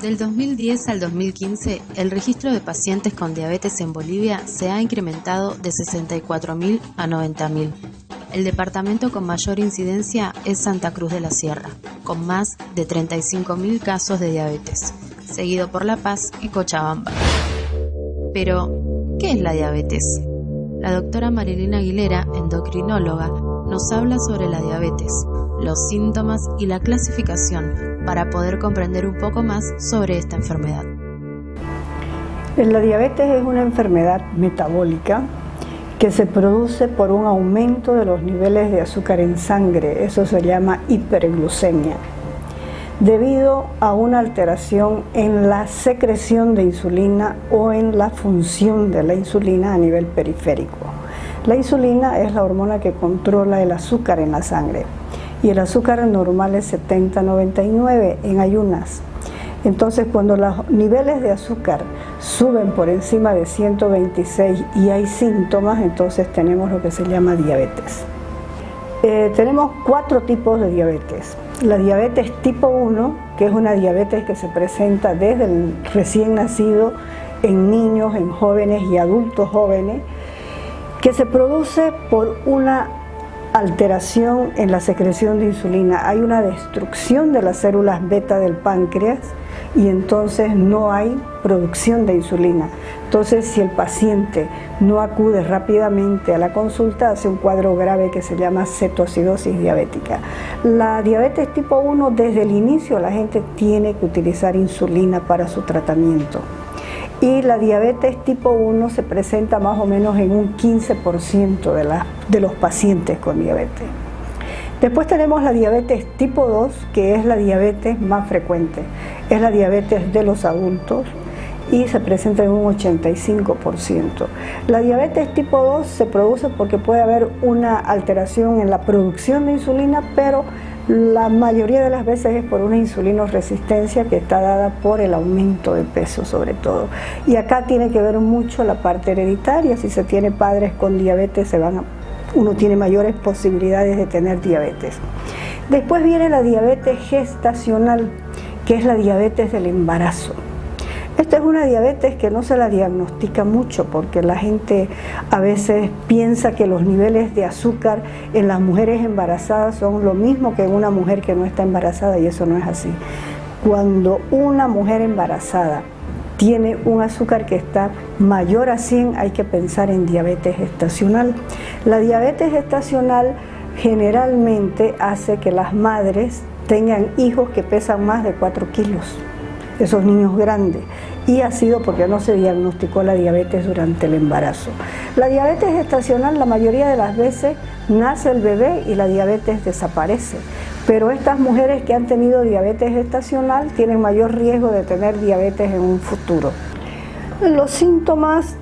Del 2010 al 2015, el registro de pacientes con diabetes en Bolivia se ha incrementado de 64.000 a 90.000. El departamento con mayor incidencia es Santa Cruz de la Sierra, con más de 35.000 casos de diabetes, seguido por La Paz y Cochabamba. Pero, ¿qué es la diabetes? La doctora Marilina Aguilera, endocrinóloga, nos habla sobre la diabetes, los síntomas y la clasificación para poder comprender un poco más sobre esta enfermedad. La diabetes es una enfermedad metabólica que se produce por un aumento de los niveles de azúcar en sangre, eso se llama hiperglucemia, debido a una alteración en la secreción de insulina o en la función de la insulina a nivel periférico. La insulina es la hormona que controla el azúcar en la sangre y el azúcar normal es 70-99 en ayunas. Entonces, cuando los niveles de azúcar suben por encima de 126 y hay síntomas, entonces tenemos lo que se llama diabetes. Tenemos 4 tipos de diabetes. La diabetes tipo 1, que es una diabetes que se presenta desde el recién nacido en niños, en jóvenes y adultos jóvenes, que se produce por una alteración en la secreción de insulina. Hay una destrucción de las células beta del páncreas y entonces no hay producción de insulina. Entonces, si el paciente no acude rápidamente a la consulta, hace un cuadro grave que se llama cetoacidosis diabética. La diabetes tipo 1, desde el inicio la gente tiene que utilizar insulina para su tratamiento. Y la diabetes tipo 1 se presenta más o menos en un 15% de los pacientes con diabetes. Después tenemos la diabetes tipo 2, que es la diabetes más frecuente. Es la diabetes de los adultos y se presenta en un 85%. La diabetes tipo 2 se produce porque puede haber una alteración en la producción de insulina, pero la mayoría de las veces es por una insulinoresistencia que está dada por el aumento de peso sobre todo. Y acá tiene que ver mucho la parte hereditaria. Si se tiene padres con diabetes, uno tiene mayores posibilidades de tener diabetes. Después viene la diabetes gestacional, que es la diabetes del embarazo. Esta es una diabetes que no se la diagnostica mucho porque la gente a veces piensa que los niveles de azúcar en las mujeres embarazadas son lo mismo que en una mujer que no está embarazada, y eso no es así. Cuando una mujer embarazada tiene un azúcar que está mayor a 100, hay que pensar en diabetes gestacional. La diabetes gestacional generalmente hace que las madres tengan hijos que pesan más de 4 kilos, esos niños grandes, y ha sido porque no se diagnosticó la diabetes durante el embarazo. La diabetes gestacional, la mayoría de las veces nace el bebé y la diabetes desaparece, pero estas mujeres que han tenido diabetes gestacional tienen mayor riesgo de tener diabetes en un futuro. Los síntomas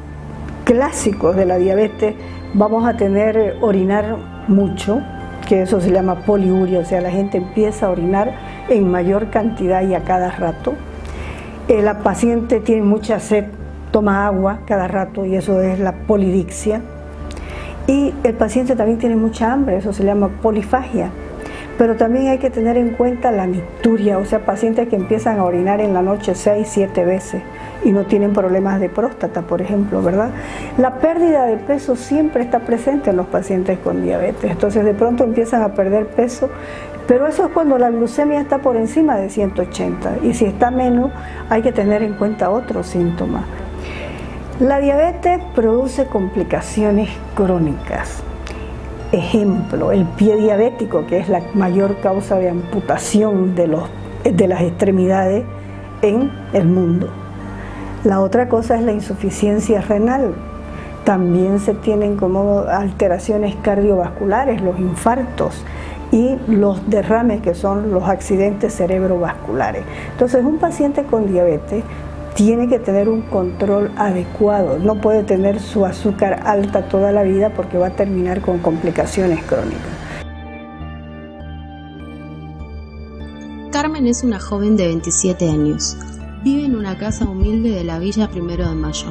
clásicos de la diabetes: vamos a tener orinar mucho, que eso se llama poliuria, o sea, la gente empieza a orinar en mayor cantidad y a cada rato. La paciente tiene mucha sed, toma agua cada rato y eso es la polidixia. Y el paciente también tiene mucha hambre, eso se llama polifagia. Pero también hay que tener en cuenta la micturia, o sea, pacientes que empiezan a orinar en la noche 6-7 veces y no tienen problemas de próstata, por ejemplo, ¿verdad? La pérdida de peso siempre está presente en los pacientes con diabetes, entonces de pronto empiezan a perder peso, pero eso es cuando la glucemia está por encima de 180, y si está menos hay que tener en cuenta otros síntomas. La diabetes produce complicaciones crónicas. Ejemplo, el pie diabético, que es la mayor causa de amputación de las extremidades en el mundo. La otra cosa es la insuficiencia renal. También se tienen como alteraciones cardiovasculares, los infartos y los derrames, que son los accidentes cerebrovasculares. Entonces, un paciente con diabetes tiene que tener un control adecuado, no puede tener su azúcar alta toda la vida porque va a terminar con complicaciones crónicas. Carmen es una joven de 27 años. Vive en una casa humilde de la Villa Primero de Mayo.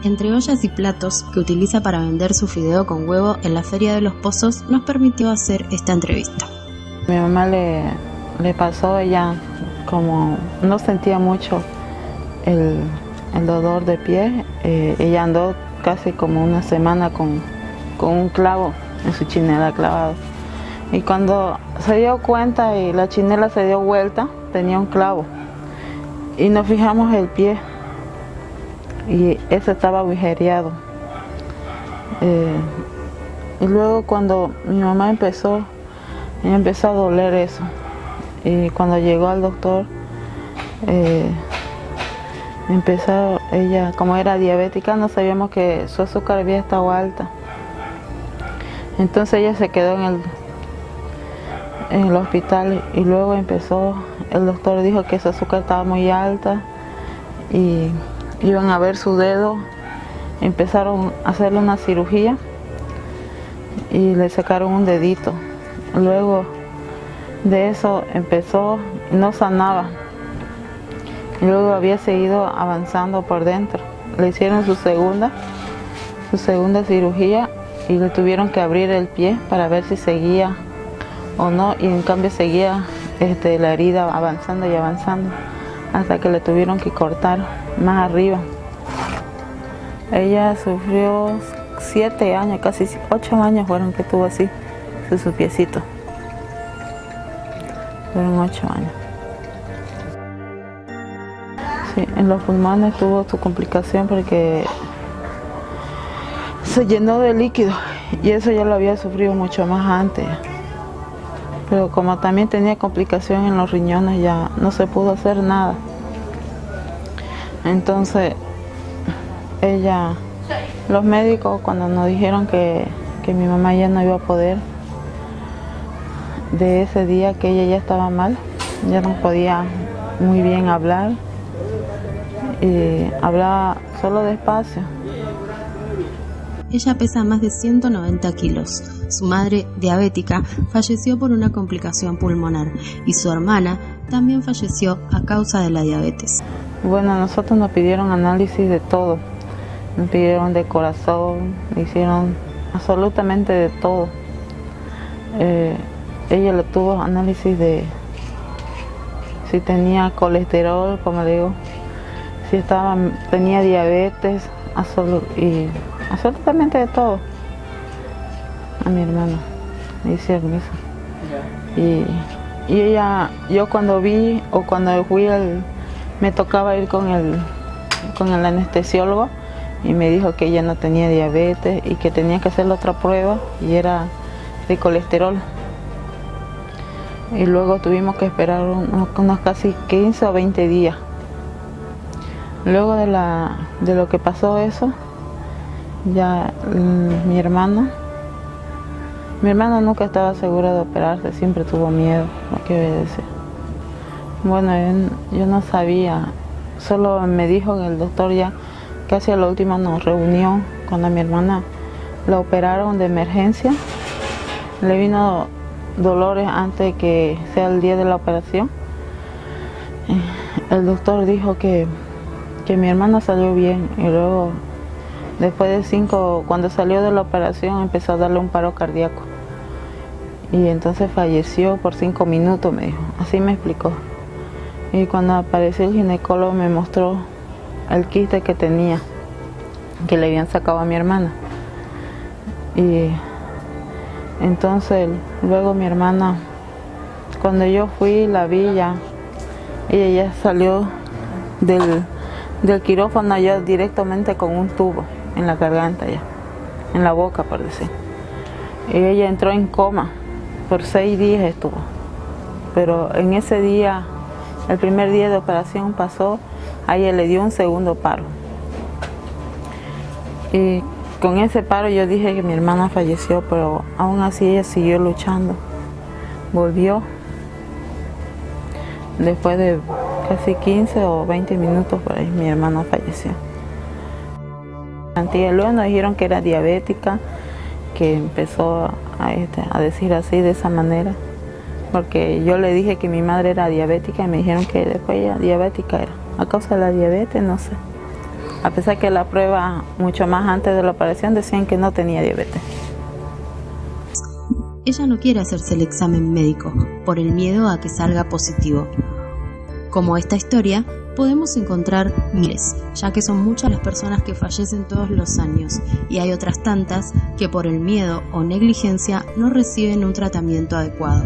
Entre ollas y platos que utiliza para vender su fideo con huevo en la Feria de los Pozos, nos permitió hacer esta entrevista. Mi mamá le pasó, ella como no sentía mucho el dolor de pie, ella andó casi como una semana con un clavo en su chinela clavado. Y cuando se dio cuenta y la chinela se dio vuelta, tenía un clavo. Y nos fijamos el pie y ese estaba agujereado. Y luego cuando mi mamá empezó a doler eso. Y cuando llegó al doctor, empezó ella, como era diabética, no sabíamos que su azúcar había estado alta. Entonces ella se quedó en el hospital y luego el doctor dijo que su azúcar estaba muy alta y iban a ver su dedo. Empezaron a hacerle una cirugía y le sacaron un dedito. Luego de eso empezó, no sanaba. Y luego había seguido avanzando por dentro. Le hicieron su segunda cirugía y le tuvieron que abrir el pie para ver si seguía o no, y en cambio seguía la herida avanzando y avanzando hasta que le tuvieron que cortar más arriba. Ella sufrió 7 años, casi 8 años fueron que tuvo así su piecito. Fueron 8 años. Sí, en los pulmones tuvo su complicación porque se llenó de líquido y eso ya lo había sufrido mucho más antes. Pero como también tenía complicación en los riñones, ya no se pudo hacer nada. Entonces, los médicos cuando nos dijeron que mi mamá ya no iba a poder, de ese día que ella ya estaba mal, ya no podía muy bien hablar y hablaba solo despacio. Ella pesa más de 190 kilos. Su madre, diabética, falleció por una complicación pulmonar y su hermana también falleció a causa de la diabetes. Bueno, a nosotros nos pidieron análisis de todo. Nos pidieron de corazón, hicieron absolutamente de todo. Ella le tuvo análisis de si tenía colesterol, como le digo, si tenía diabetes, y absolutamente de todo. A mi hermana le hicieron eso. Y ella, yo cuando vi o cuando fui, me tocaba ir con el anestesiólogo y me dijo que ella no tenía diabetes y que tenía que hacer otra prueba y era de colesterol. Y luego tuvimos que esperar unos casi 15 o 20 días. Luego de lo que pasó eso, ya mi hermana nunca estaba segura de operarse, siempre tuvo miedo, lo que voy a decir. Bueno, yo no sabía, solo me dijo el doctor ya, casi a la última nos reunió, cuando a mi hermana la operaron de emergencia, le vino dolores antes que sea el día de la operación. El doctor dijo que mi hermana salió bien y luego después de cuando salió de la operación empezó a darle un paro cardíaco y entonces falleció por 5 minutos, me dijo, así me explicó. Y cuando apareció el ginecólogo me mostró el quiste que tenía, que le habían sacado a mi hermana. Y entonces luego mi hermana, cuando yo fui, la vi ya, ella ya salió del quirófano ya directamente con un tubo en la garganta ya, en la boca por decir. Y ella entró en coma, por 6 días estuvo. Pero en ese día, el primer día de operación pasó, a ella le dio un segundo paro. Y con ese paro yo dije que mi hermana falleció, pero aún así ella siguió luchando. Volvió. Después de casi 15 o 20 minutos por ahí, mi hermana falleció. Luego nos dijeron que era diabética, que empezó a decir así, de esa manera, porque yo le dije que mi madre era diabética y me dijeron que después ella diabética era. A causa de la diabetes, no sé. A pesar que la prueba mucho más antes de la operación decían que no tenía diabetes. Ella no quiere hacerse el examen médico por el miedo a que salga positivo. Como esta historia, podemos encontrar miles, ya que son muchas las personas que fallecen todos los años y hay otras tantas que por el miedo o negligencia no reciben un tratamiento adecuado.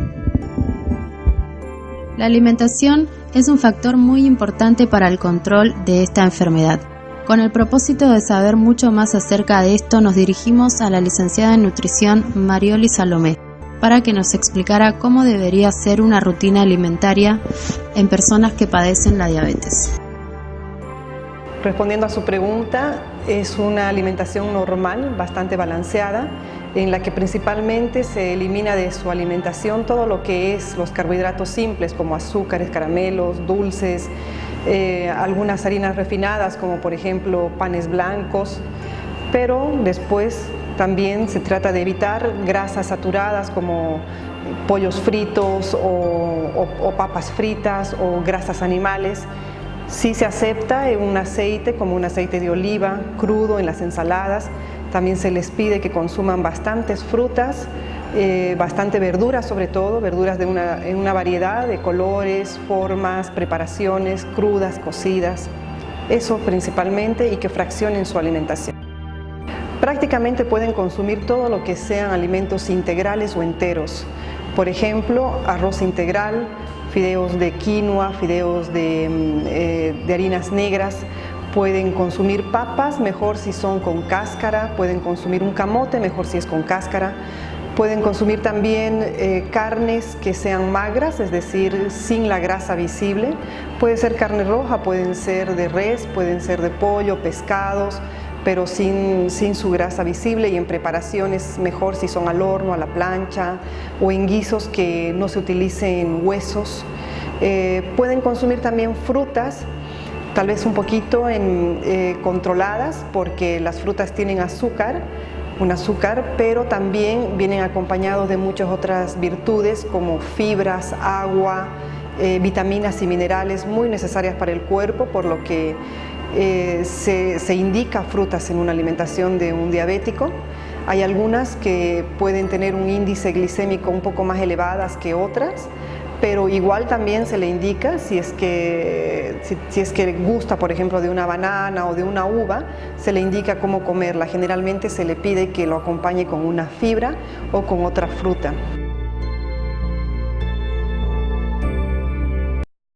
La alimentación es un factor muy importante para el control de esta enfermedad. Con el propósito de saber mucho más acerca de esto, nos dirigimos a la licenciada en nutrición Marioli Salomé, para que nos explicara cómo debería ser una rutina alimentaria en personas que padecen la diabetes. Respondiendo a su pregunta, es una alimentación normal, bastante balanceada, en la que principalmente se elimina de su alimentación todo lo que es los carbohidratos simples, como azúcares, caramelos, dulces, algunas harinas refinadas, como por ejemplo panes blancos, pero después también se trata de evitar grasas saturadas como pollos fritos o papas fritas o grasas animales. Sí se acepta un aceite como un aceite de oliva crudo en las ensaladas. También se les pide que consuman bastantes frutas, bastante verduras, sobre todo verduras en una variedad de colores, formas, preparaciones, crudas, cocidas. Eso principalmente, y que fraccionen su alimentación. Prácticamente pueden consumir todo lo que sean alimentos integrales o enteros. Por ejemplo, arroz integral, fideos de quinoa, fideos de harinas negras. Pueden consumir papas, mejor si son con cáscara. Pueden consumir un camote, mejor si es con cáscara. Pueden consumir también carnes que sean magras, es decir, sin la grasa visible. Puede ser carne roja, pueden ser de res, pueden ser de pollo, pescados, pero sin su grasa visible, y en preparaciones mejor si son al horno, a la plancha, o en guisos que no se utilicen huesos. Pueden consumir también frutas, tal vez un poquito controladas, porque las frutas tienen un azúcar, pero también vienen acompañados de muchas otras virtudes como fibras, agua, vitaminas y minerales muy necesarias para el cuerpo, por lo que se indica frutas en una alimentación de un diabético. Hay algunas que pueden tener un índice glicémico un poco más elevadas que otras, pero igual también se le indica si es que gusta, por ejemplo, de una banana o de una uva, se le indica cómo comerla. Generalmente se le pide que lo acompañe con una fibra o con otra fruta.